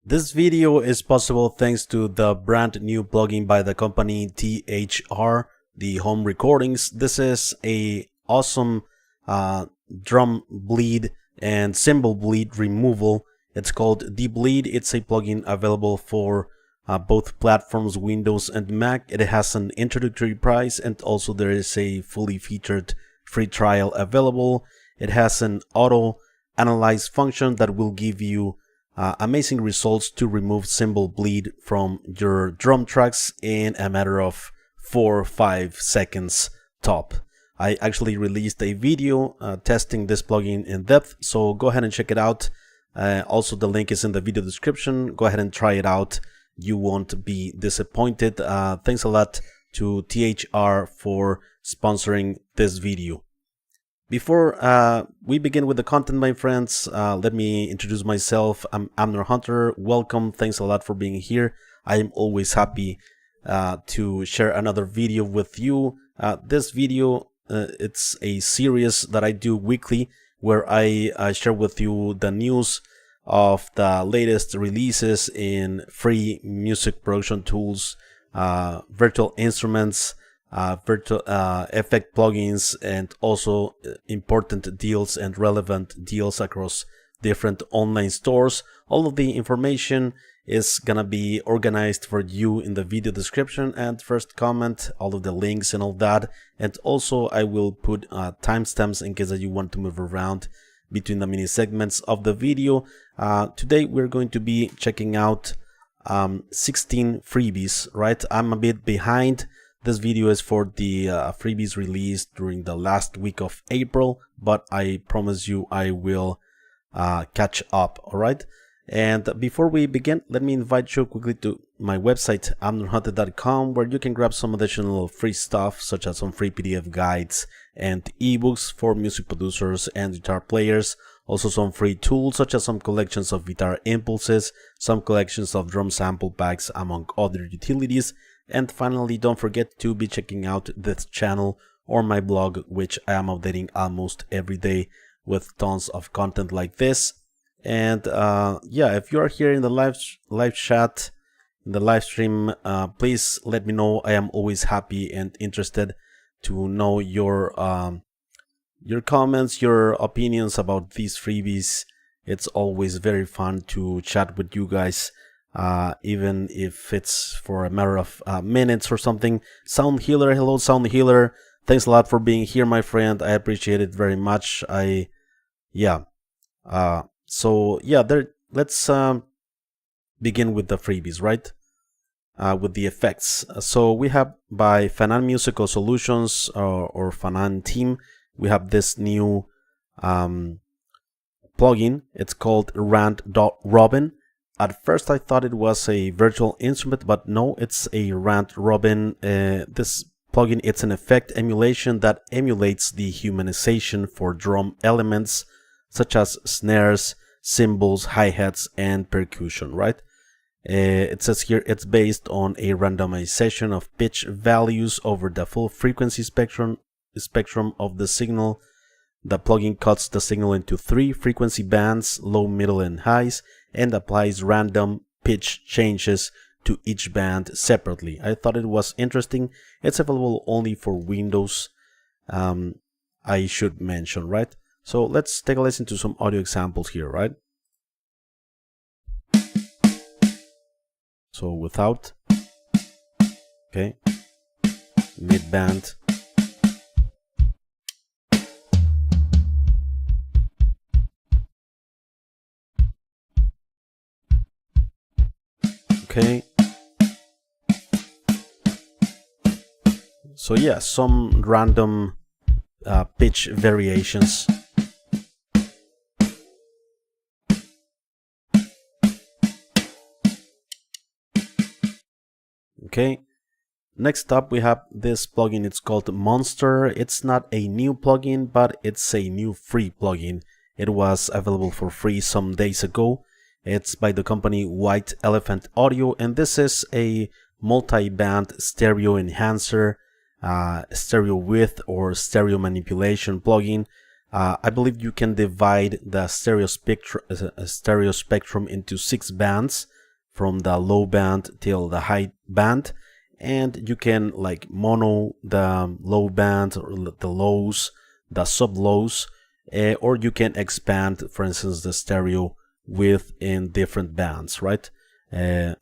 This video is possible thanks to the brand new plugin by the company THR, the Home Recordings. This is a awesome drum bleed and cymbal bleed removal. It's called DBleed. It's a plugin available for both platforms, Windows and Mac. It has an introductory price, and also there is a fully featured free trial available. It has an auto analyze function that will give you amazing results to remove cymbal bleed from your drum tracks in a matter of 4 or 5 seconds top. I actually released a video testing this plugin in depth, so go ahead and check it out. Also, the link is in the video description. Go ahead and try it out. You won't be disappointed. Thanks a lot to THR for sponsoring this video. Before we begin with the content, my friends, let me introduce myself. I'm amnerhunter. Welcome. Thanks a lot for being here. I am always happy to share another video with you. This video, it's a series that I do weekly where I share with you the news of the latest releases in free music production tools, virtual instruments, virtual effect plugins, and also important deals and relevant deals across different online stores. All of the information is gonna be organized for you in the video description and first comment, all of the links and all that. And also I will put timestamps in case that you want to move around between the mini segments of the video. Today we're going to be checking out 16 freebies, right? I'm a bit behind. This video is for the freebies released during the last week of April, but I promise you I will catch up, all right? And before we begin, let me invite you quickly to my website, amnerhunter.com, where you can grab some additional free stuff, such as some free PDF guides and ebooks for music producers and guitar players. Also some free tools, such as some collections of guitar impulses, some collections of drum sample packs, among other utilities. And finally, don't forget to be checking out this channel or my blog, which I am updating almost every day with tons of content like this. And yeah, if you are here in the live chat, in the live stream, please let me know. I am always happy and interested to know your comments, your opinions about these freebies. It's always very fun to chat with you guys, even if it's for a matter of minutes or something. Sound Healer, hello Sound Healer. Thanks a lot for being here, my friend. I appreciate it very much. So yeah, let's begin with the freebies, right? With the effects. So we have by Fanan Musical Solutions or Fanan team, we have this new plugin. It's called RandRobin. At first I thought it was a virtual instrument, but no, it's a RandRobin. This plugin, it's an effect emulation that emulates the humanization for drum elements such as snares, cymbals, hi-hats, and percussion, right? It says here it's based on a randomization of pitch values over the full frequency spectrum of the signal. The plugin cuts the signal into 3 frequency bands, low, middle, and highs, and applies random pitch changes to each band separately. I thought it was interesting. It's available only for Windows, I should mention, right? So let's take a listen to some audio examples here, right? So without, okay, mid band, okay. So yeah, some random pitch variations. Okay, next up we have this plugin. It's called MONSTR. It's not a new plugin, but it's a new free plugin. It was available for free some days ago. It's by the company White Elephant Audio, and this is a multi-band stereo enhancer, stereo width or stereo manipulation plugin. I believe you can divide the stereo spectrum into 6 bands, from the low band till the high band, and you can like mono the low band or the lows, the sub lows, or you can expand, for instance, the stereo within different bands, right?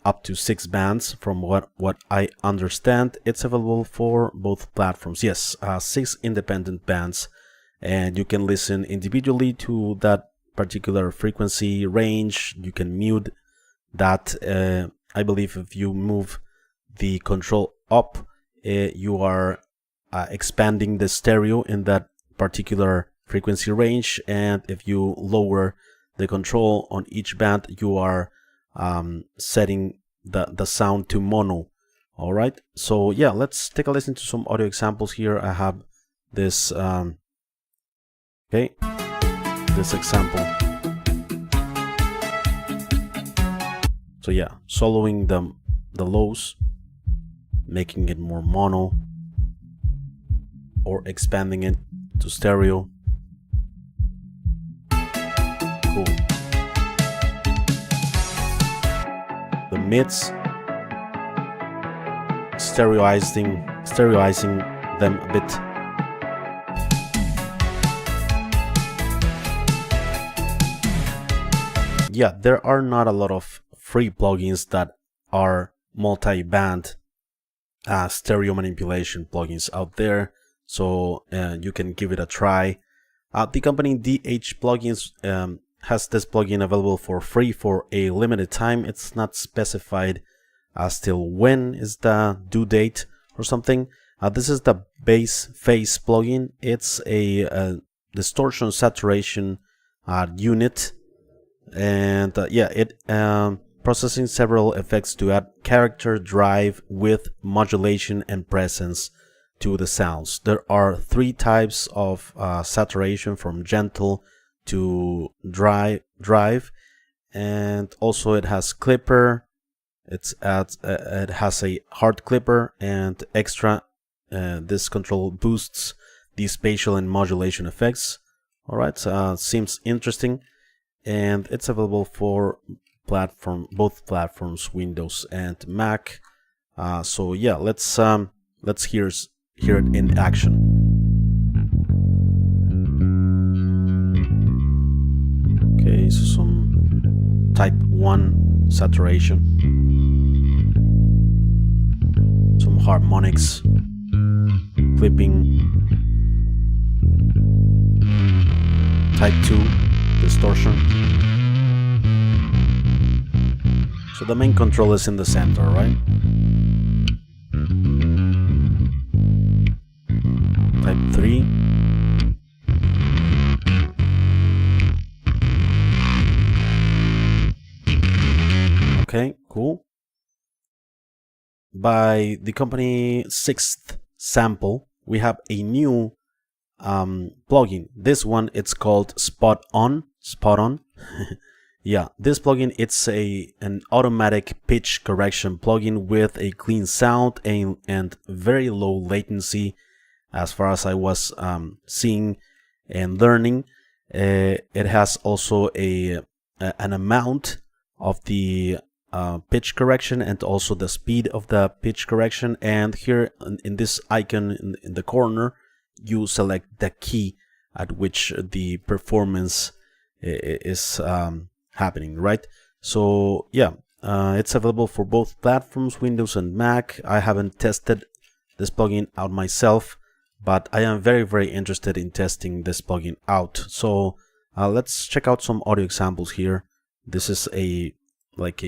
Up to 6 bands from what I understand. It's available for both platforms. Yes, 6 independent bands, and you can listen individually to that particular frequency range. You can mute that. I believe if you move the control up, you are expanding the stereo in that particular frequency range, and if you lower the control on each band, you are setting the sound to mono. All right, so yeah, let's take a listen to some audio examples here. I have this okay, this example. So yeah, soloing the lows, making it more mono, or expanding it to stereo. Cool. The mids, stereoizing them a bit. Yeah, there are not a lot of free plugins that are multi-band stereo manipulation plugins out there, so you can give it a try. The company DHPlugins has this plugin available for free for a limited time. It's not specified as till when is the due date or something. This is the bass phase plugin. It's a distortion saturation unit, and yeah, it processing several effects to add character, drive, width, modulation, and presence to the sounds. There are 3 types of saturation, from gentle to drive, and also it has clipper. It has a hard clipper and extra. This control boosts the spatial and modulation effects. All right, seems interesting, and it's available for both platforms, Windows and Mac. So yeah, let's hear it in action. Okay, so some type 1 saturation, some harmonics, clipping, type 2 distortion. So the main control is in the center, right? Type 3. Okay, cool. By the company Sixth Sample, we have a new plugin. This one, it's called Spoton. Yeah, this plugin, it's an automatic pitch correction plugin with a clean sound and very low latency, as far as I was seeing and learning. It has also an amount of the pitch correction and also the speed of the pitch correction. And here in this icon in the corner, you select the key at which the performance is happening, right? So yeah, it's available for both platforms, Windows and Mac. I haven't tested this plugin out myself, but I am very, very interested in testing this plugin out. So let's check out some audio examples here. This is a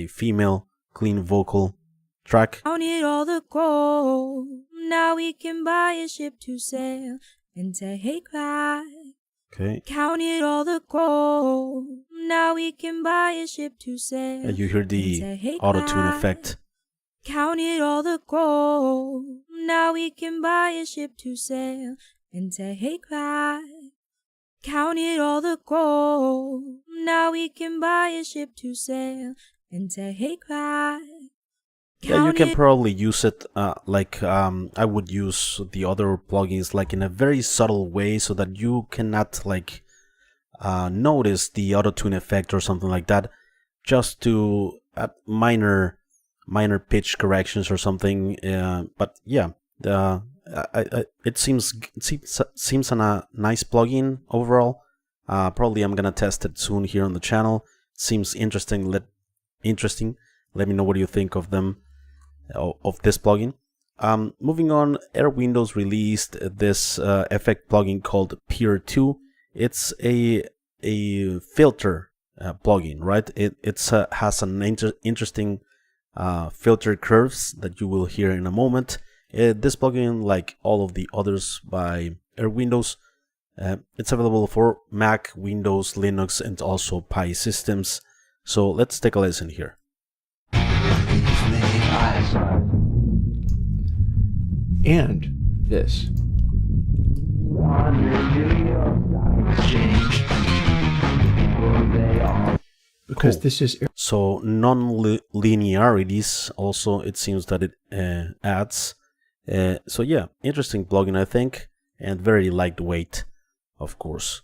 female clean vocal track. Counted all the gold, now we can buy a ship to sail and take back. Okay. Counted all the gold, now we can buy a ship to sail. You hear the auto-tune effect. Counted all the gold, now we can buy a ship to sail and take back. Counted all the gold, now we can buy a ship to sail and take back. Yeah, you can probably use it I would use the other plugins like in a very subtle way so that you cannot like notice the auto-tune effect or something like that, just to minor pitch corrections or something. But yeah, it seems a nice plugin overall. Probably I'm gonna test it soon here on the channel. It seems interesting. Let me know what you think of them, of this plugin. Moving on, Airwindows released this effect plugin called Peer 2. It's a filter plugin, right? It has an interesting filter curves that you will hear in a moment. This plugin, like all of the others by Airwindows, it's available for Mac, Windows, Linux, and also Pi systems. So let's take a listen here. And this. Because this is so non-linearities also it seems that it adds. So yeah, interesting plugin I think, and very lightweight, of course.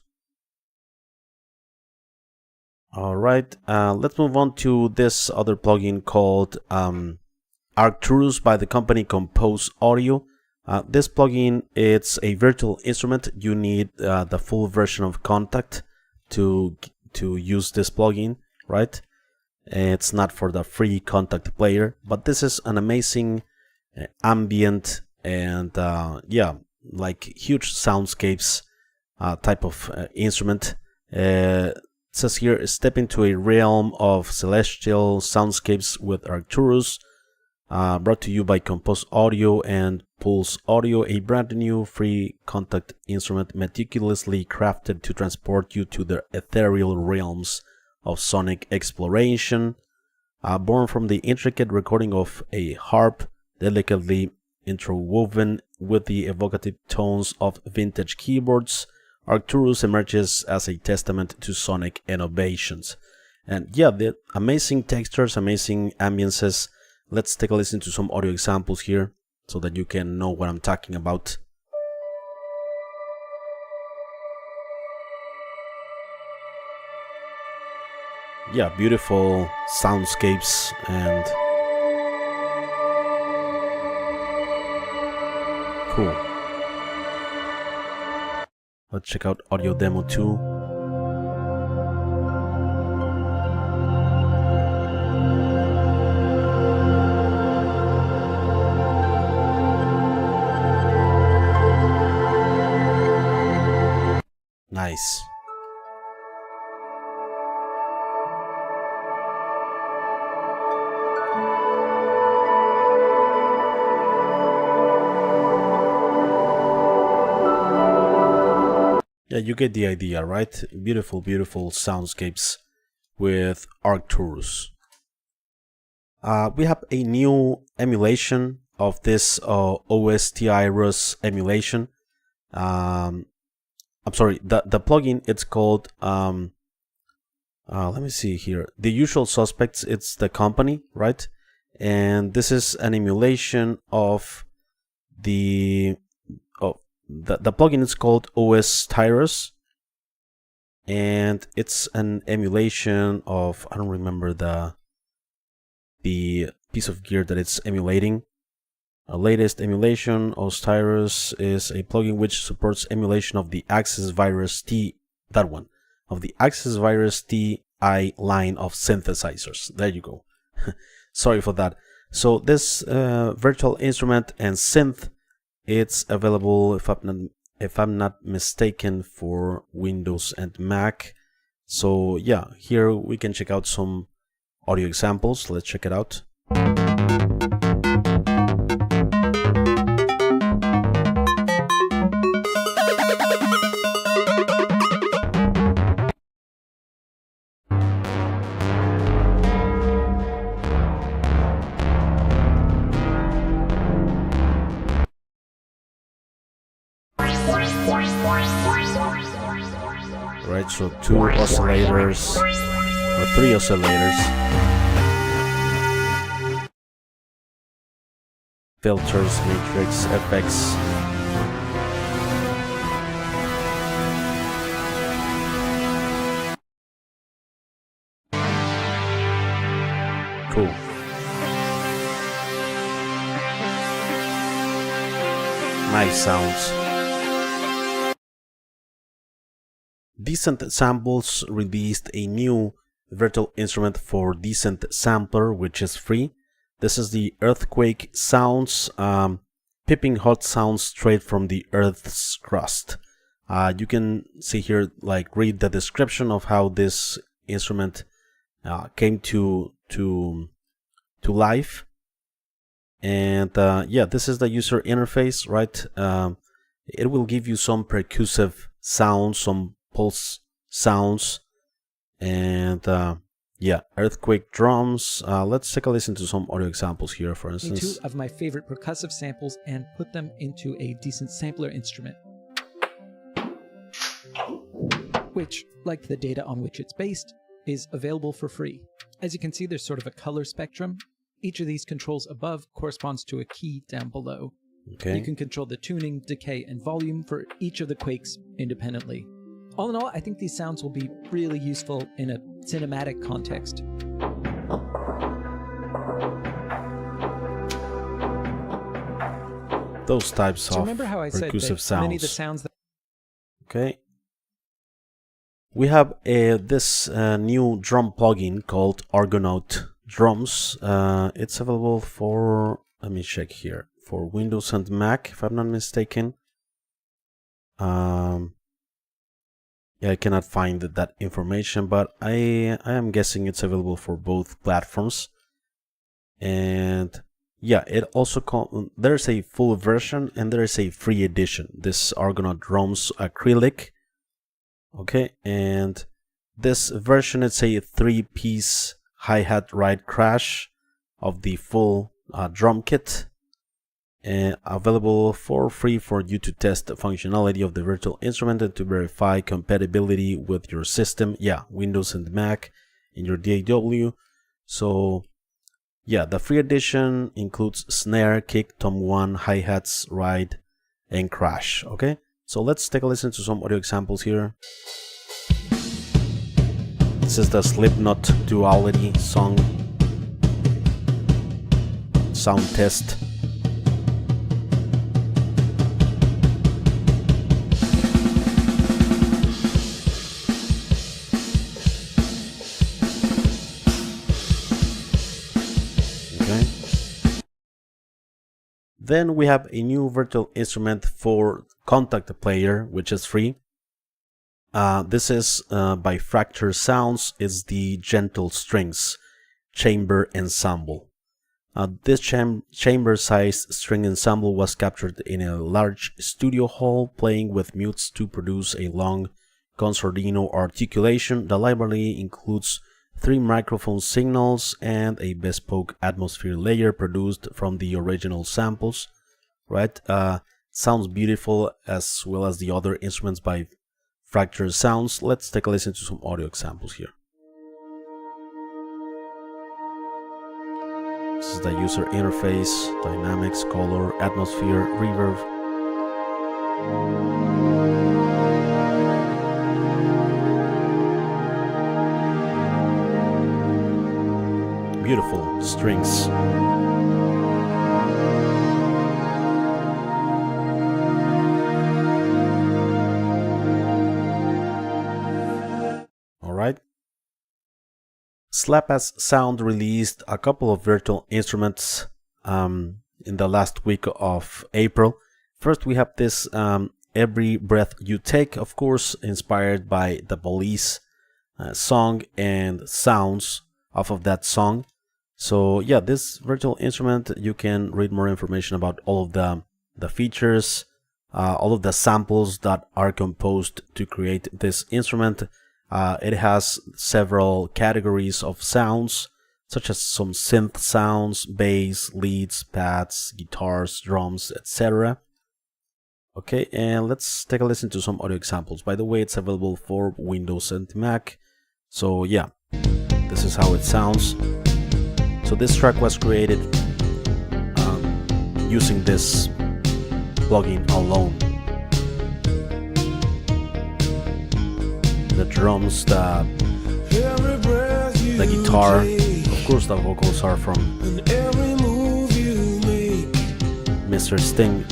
Alright, let's move on to this other plugin called Arcturus by the company Kompose Audio. This plugin, it's a virtual instrument. You need the full version of Contact to use this plugin, right? It's not for the free Contact player, but this is an amazing ambient and yeah, like huge soundscapes type of instrument. It says here, step into a realm of celestial soundscapes with Arcturus. Brought to you by Kompose Audio and Pulse Audio, a brand new free Contact instrument meticulously crafted to transport you to the ethereal realms of sonic exploration. Born from the intricate recording of a harp, delicately interwoven with the evocative tones of vintage keyboards, Arcturus emerges as a testament to sonic innovations. And yeah, the amazing textures, amazing ambiances. Let's take a listen to some audio examples here so that you can know what I'm talking about. Yeah, beautiful soundscapes and cool. Let's check out audio demo 2. Nice. Yeah, you get the idea, right? Beautiful, beautiful soundscapes with Arcturus. We have a new emulation of this OsTIrus emulation. I'm sorry, the plugin, it's called let me see here, The Usual Suspects. It's the company, right? And this is an emulation of the plugin is called OsTIrus, and it's an emulation of, I don't remember the piece of gear that it's emulating. Our latest emulation, OsTIrus, is a plugin which supports emulation of the Access Virus T, that one, of the Access Virus TI line of synthesizers. There you go. Sorry for that. So this virtual instrument and synth, it's available, if I'm not mistaken, for Windows and Mac. So yeah, here we can check out some audio examples. Let's check it out. Right, so 2 oscillators or 3 oscillators. filters, matrix, effects. Cool. Nice sounds. Decent Samples released a new virtual instrument for Decent Sampler, which is free. This is the Earthquake Sounds, piping hot sounds straight from the Earth's crust. You can see here, like, read the description of how this instrument came to life. And yeah, this is the user interface, right? It will give you some percussive sounds, some pulse sounds, and yeah, earthquake drums. Let's take a listen to some audio examples here, for instance. 2 of my favorite percussive samples and put them into a decent sampler instrument, which, like the data on which it's based, is available for free. As you can see, there's sort of a color spectrum. Each of these controls above corresponds to a key down below. Okay. You can control the tuning, decay, and volume for each of the quakes independently. All in all, I think these sounds will be really useful in a cinematic context. Those types So of remember how I said percussive that sounds. many of the sounds that Okay. We have this new drum plugin called Argonaut Drums. It's available for, let me check here, for Windows and Mac, if I'm not mistaken. Yeah, I cannot find that information, but I am guessing it's available for both platforms. And yeah, it also there's a full version and there's a free edition. This Argonaut Drums acrylic. Okay, and this version, it's a 3-piece hi-hat ride crash of the full drum kit, and available for free for you to test the functionality of the virtual instrument and to verify compatibility with your system. Yeah, Windows and Mac in your DAW. So yeah, the free edition includes snare, kick, tom 1, hi-hats, ride, and crash. Okay, so let's take a listen to some audio examples here. This is the Slipknot Duality song sound test. Okay. Then we have a new virtual instrument for Contact Player, which is free. This is by Vst Sounds. It's the Gentle Strings Chamber Ensemble. This chamber-sized string ensemble was captured in a large studio hall, playing with mutes to produce a long concertino articulation. The library includes 3 microphone signals and a bespoke atmosphere layer produced from the original samples. Right? Sounds beautiful, as well as the other instruments by Vst Sounds. Let's take a listen to some audio examples here. This is the user interface, dynamics, color, atmosphere, reverb. Beautiful strings. Slapas Sound released a couple of virtual instruments in the last week of April. First, we have this Every Breath You Take, of course, inspired by the Police song and sounds off of that song. So yeah, this virtual instrument, you can read more information about all of the features, all of the samples that are composed to create this instrument. It has several categories of sounds, such as some synth sounds, bass, leads, pads, guitars, drums, etc. Okay, and let's take a listen to some audio examples. By the way, it's available for Windows and Mac. So yeah, this is how it sounds. So this track was created using this plugin alone. The drums, the guitar, of course the vocals are from Mr. Sting.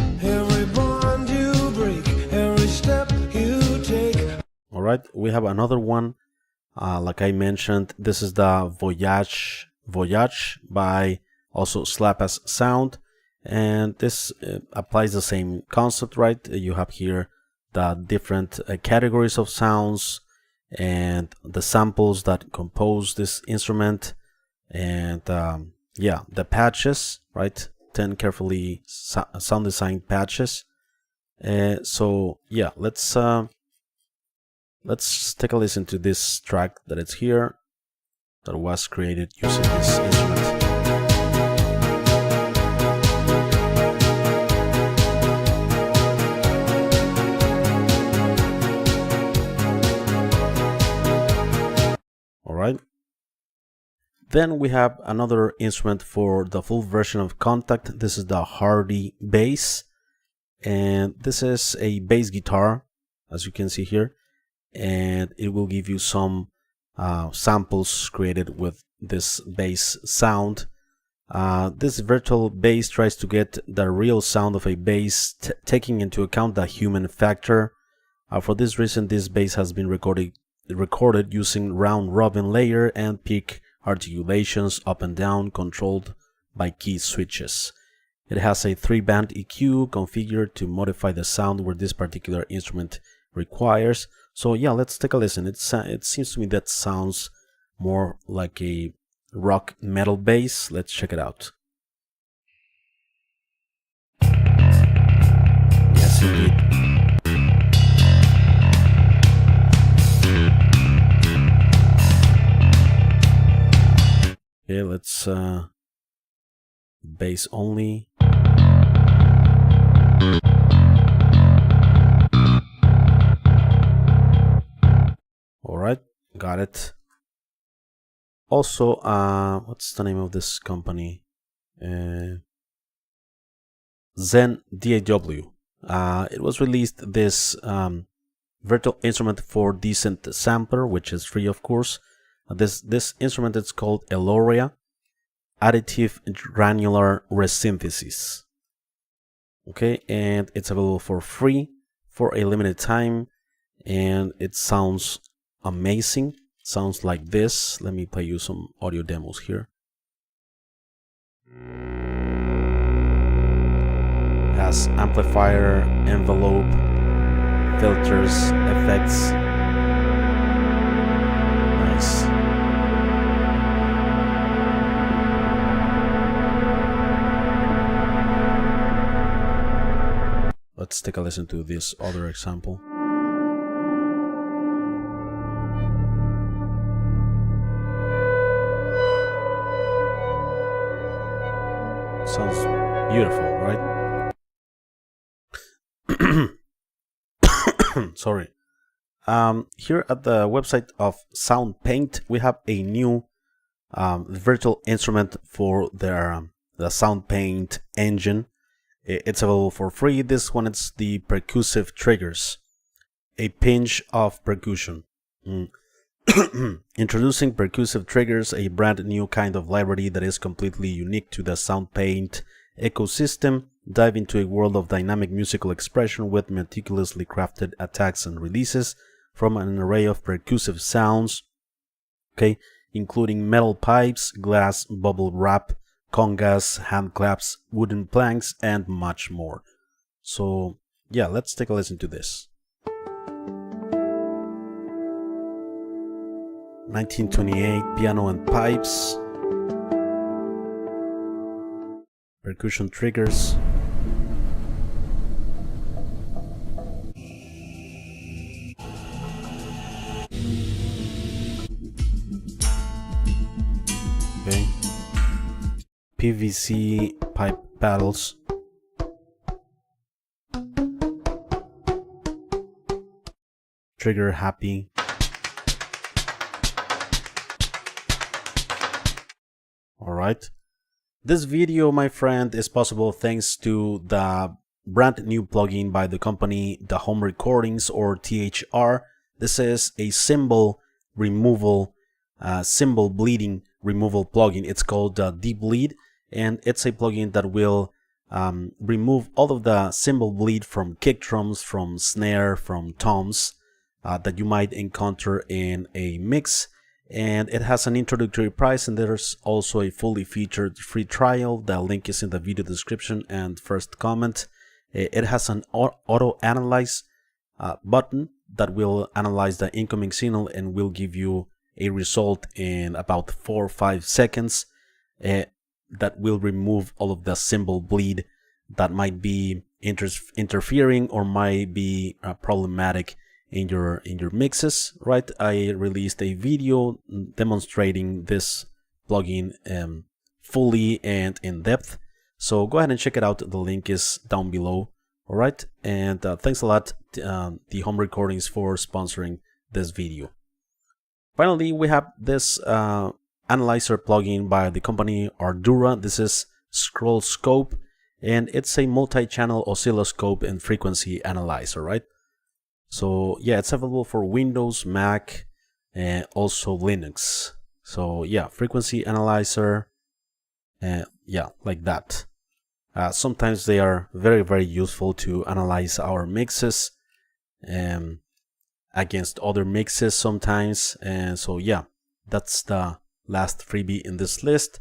Alright, we have another one. Like I mentioned, this is the Voyage Voyage by also Slapas Sound, and this applies the same concept, right? You have here the different categories of sounds and the samples that compose this instrument, and yeah, the patches, right? 10 carefully sound designed patches. So yeah, let's take a listen to this track that it's here, that was created using this instrument. Alright. Then we have another instrument for the full version of Contact. This is the Hardy Bass, and this is a bass guitar, as you can see here, and it will give you some samples created with this bass sound. This virtual bass tries to get the real sound of a bass, taking into account the human factor. For this reason, this bass has been recorded using RandRobin layer and peak articulations up and down, controlled by key switches. It has a 3-band EQ configured to modify the sound where this particular instrument requires. So yeah, let's take a listen. It seems to me that sounds more like a rock metal bass. Let's check it out. Yes, indeed. Okay, let's bass only. Alright, got it. Also, what's the name of this company? ZenDAW. It was released this virtual instrument for Decent Sampler, which is free, of course. This instrument is called Elorea, Additive Granular Resynthesis. Okay, and it's available for free for a limited time, and it sounds amazing. Sounds like this. Let me play you some audio demos here. It has amplifier, envelope, filters, effects. Nice. Let's take a listen to this other example. Sounds beautiful, right? Sorry. Here at the website of Soundpaint, we have a new virtual instrument for the Soundpaint engine. It's available for free. This one is the Percussive Triggers, a pinch of percussion. Introducing Percussive Triggers, a brand new kind of library that is completely unique to the Soundpaint ecosystem. Dive into a world of dynamic musical expression with meticulously crafted attacks and releases from an array of percussive sounds, okay, including metal pipes, glass, bubble wrap, congas, hand claps, wooden planks, and much more. So yeah, let's take a listen to this. 1928 piano and pipes, percussion triggers. Okay. PVC pipe paddles. Trigger happy. Alright. This video, my friend, is possible thanks to the brand new plugin by the company The Home Recordings, or THR. This is a cymbal removal, cymbal bleeding removal plugin. It's called Deep Bleed, and it's a plugin that will remove all of the cymbal bleed from kick drums, from snare, from toms that you might encounter in a mix. And it has an introductory price, and there's also a fully featured free trial. The link is in the video description and first comment. It has an auto analyze button that will analyze the incoming signal and will give you a result in about 4 or 5 seconds that will remove all of the cymbal bleed that might be interfering or might be problematic in your mixes, right? I released a video demonstrating this plugin fully and in depth, so go ahead and check it out. The link is down below. All right, and thanks a lot The Home Recordings for sponsoring this video. Finally, we have this analyzer plugin by the company Ardura. This is Scrollscope, and it's a multi-channel oscilloscope and frequency analyzer, right? So yeah, it's available for Windows, Mac, and also Linux. So yeah, frequency analyzer, yeah, like that. Sometimes they are very useful to analyze our mixes against other mixes sometimes. And so yeah, that's the last freebie in this list.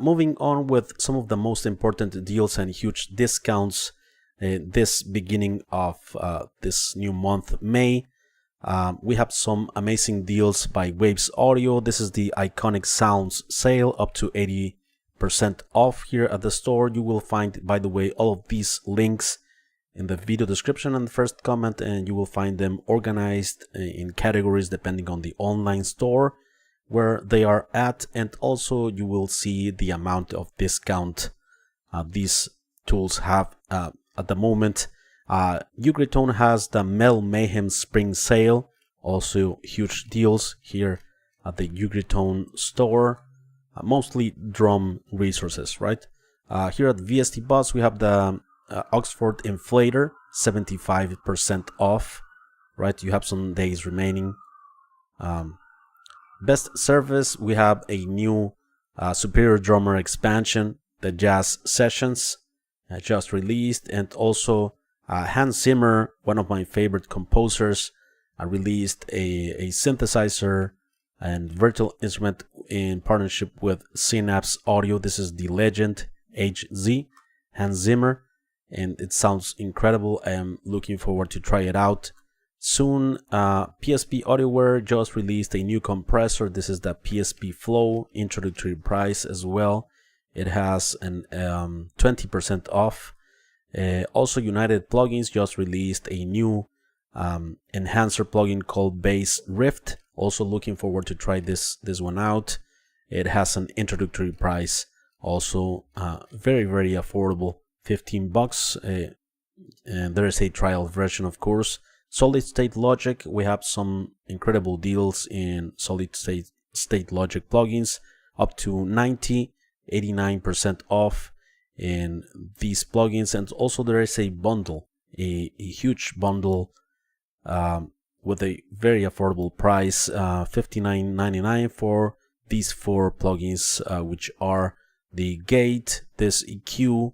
Moving on with some of the most important deals and huge discounts this beginning of this new month, May. We have some amazing deals by Waves Audio. This is the Iconic Sounds sale, up to 80% off here at the store. You will find, by the way, all of these links in the video description and the first comment, and you will find them organized in categories depending on the online store where they are at, and also you will see the amount of discount these tools have at the moment. Ugritone has the Metal Mayhem Spring Sale, also huge deals here at the Ugritone store. Mostly drum resources, right? Here at Vst Buzz, we have the Oxford Inflator, 75% off, right? You have some days remaining. Best Service, we have a new Superior Drummer expansion, the Jazz Sessions, just released, and also Hans Zimmer, one of my favorite composers, released a synthesizer and virtual instrument in partnership with Synapse Audio. This is the Legend HZ, Hans Zimmer, and it sounds incredible. I am looking forward to try it out soon. PSP Audioware just released a new compressor. This is the PSP Flow, introductory price as well. It has an 20% off. Also, United Plugins just released a new enhancer plugin called Bass Rift. Also looking forward to try this one out. It has an introductory price, also very affordable, $15. And there is a trial version, of course. Solid State Logic, we have some incredible deals in Solid State Logic plugins, up to 89% off in these plugins. And also there is a bundle, a huge bundle with a very affordable price, $59.99 for these 4 plugins, which are the Gate, this EQ,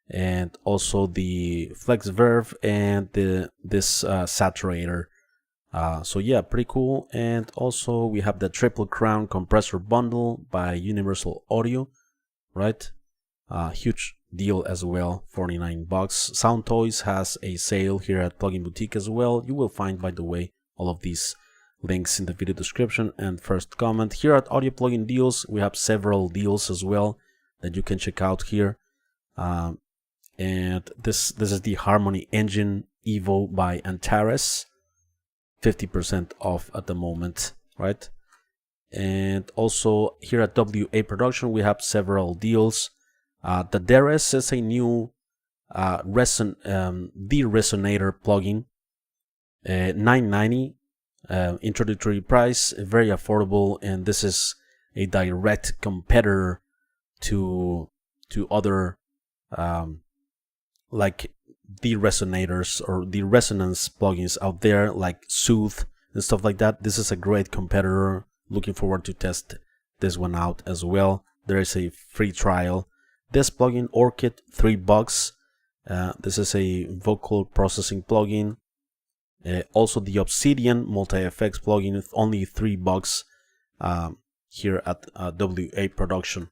and also the Flex Verve and this Saturator. So yeah, pretty cool. And also we have the Triple Crown compressor bundle by Universal Audio, right? Huge deal as well, $49. Sound Toys has a sale here at Plugin Boutique as well. You will find, by the way, all of these links in the video description and first comment. Here at Audio Plugin Deals, we have several deals as well that you can check out here. And this is the Harmony Engine Evo by Antares, 50% off at the moment, right? And also here at WA Production, we have several deals. The Deres is a new de-resonator plugin, $9.90 introductory price, very affordable, and this is a direct competitor to to other like the resonators or the resonance plugins out there, like Soothe and stuff like that. This is a great competitor. Looking forward to test this one out as well. There is a free trial. This plugin, Orchid, $3. This is a vocal processing plugin. Also the Obsidian multi-effects plugin with only $3 here at WA Production.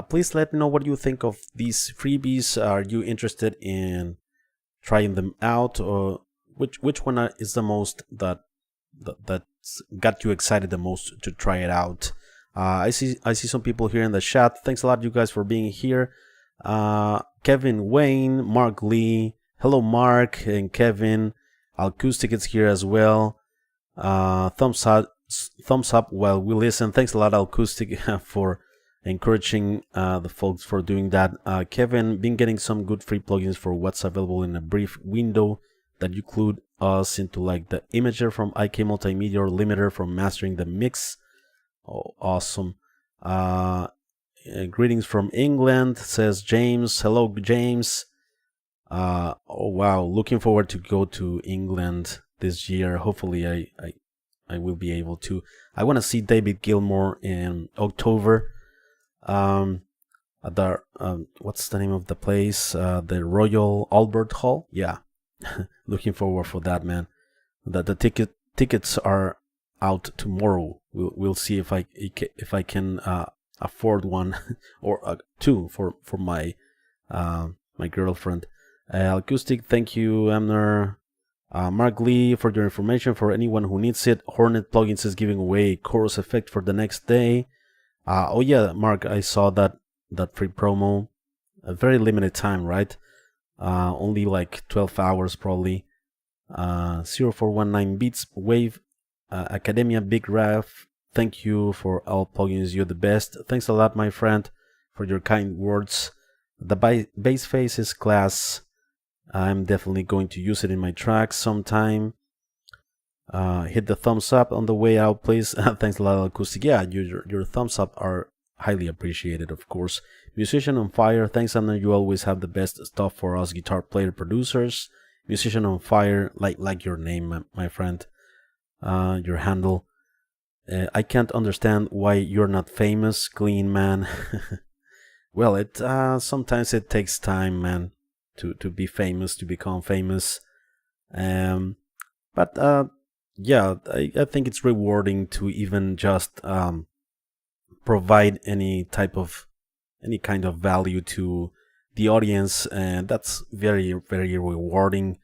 Please let me know what you think of these freebies. Are you interested in trying them out, or which one is the most that's got you excited the most to try it out? I see some people here in the chat. Thanks a lot, you guys, for being here. Kevin Wayne, Mark Lee, hello Mark and Kevin. Acoustic is here as well. Thumbs up while we listen. Thanks a lot, Acoustic, for encouraging the folks for doing that. Kevin, been getting some good free plugins for what's available in a brief window that you include us into, like the Imager from IK Multimedia or Limiter from Mastering the Mix. Oh, awesome. Greetings from England, says James. Hello, James. Oh wow, looking forward to go to England this year. Hopefully I will be able to. I want to see David Gilmour in October. What's the name of the place? The Royal Albert Hall. Yeah, looking forward for that, man. The tickets are out tomorrow. We'll see if I can afford one or two for my my girlfriend. Acoustic, thank you, Amner. Mark Lee, for your information, for anyone who needs it, Hornet Plugins is giving away a chorus effect for the next day. Oh yeah, Mark, I saw that free promo. A very limited time, right? Only like 12 hours probably. 0419 Beats, Wave, Academia, Big Raf, thank you for all plugins, you're the best. Thanks a lot, my friend, for your kind words. The bass face is class. I'm definitely going to use it in my tracks sometime. Hit the thumbs up on the way out, please. Thanks a lot, Acoustic. Yeah, your thumbs up are highly appreciated, of course. Musician on Fire, thanks, Anna. You always have the best stuff for us guitar player producers. Musician on Fire, like your name, my friend. Your handle. I can't understand why you're not famous, Clean Man. Well, sometimes it takes time, man, to be famous, to become famous. But yeah, I think it's rewarding to even just provide any kind of value to the audience, and that's very, very rewarding.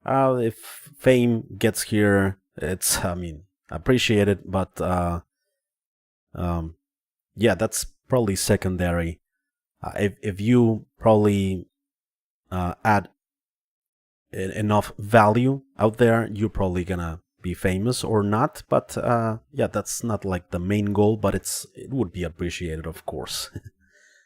If fame gets here, it's, I mean, appreciated, but yeah, that's probably secondary. If you probably add enough value out there, you're probably gonna be famous or not. But yeah, that's not like the main goal, but it would be appreciated, of course.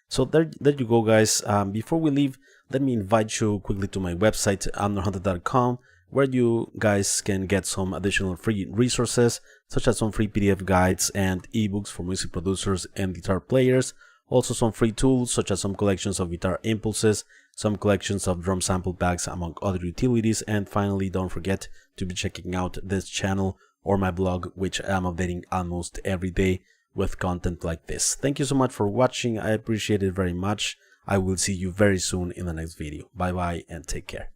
So there you go, guys. Before we leave, let me invite you quickly to my website, amnerhunter.com, where you guys can get some additional free resources, such as some free PDF guides and ebooks for music producers and guitar players. Also some free tools, such as some collections of guitar impulses, some collections of drum sample packs, among other utilities. And finally, don't forget to be checking out this channel or my blog, which I'm updating almost every day with content like this. Thank you so much for watching. I appreciate it very much. I will see you very soon in the next video. Bye bye and take care.